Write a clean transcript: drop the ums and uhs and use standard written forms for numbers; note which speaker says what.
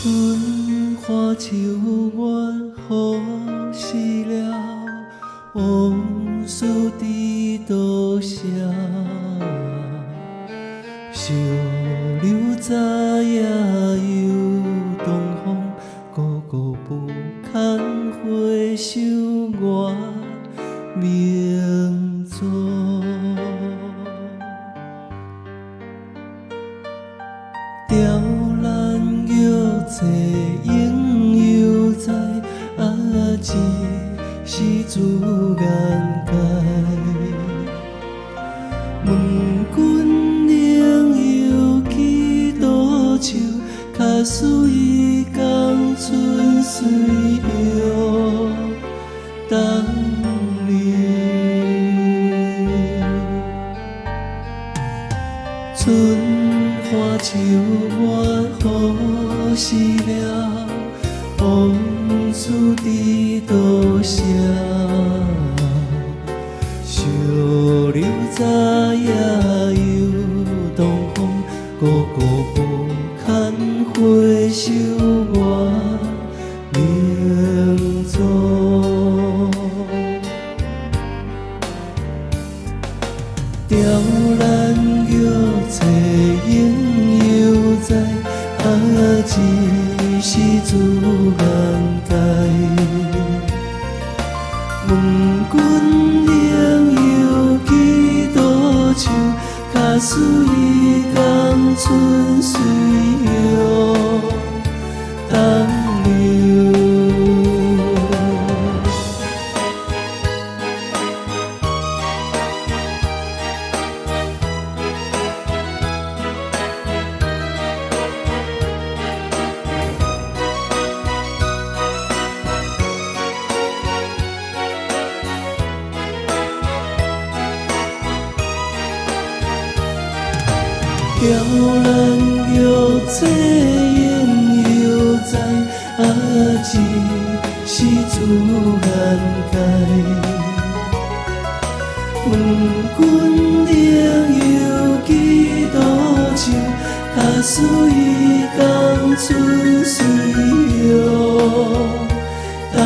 Speaker 1: 春花秋月何时了？往事知多少？小柳早也有东风，孤孤不堪回首我名作。雕栏玉砌应犹在，一时自然界。问君仍有几多愁？假使伊江春水摇当年。春花秋月何时了？往事知多少？小柳早也有东风，孤孤不堪回首我名作。雕栏玉砌应犹在，一时自然界。问君仍有几多愁？假使伊江春水摇当流。雕栏玉砌应犹在，一时自然界。问君仍有几多愁？假使伊江春水摇当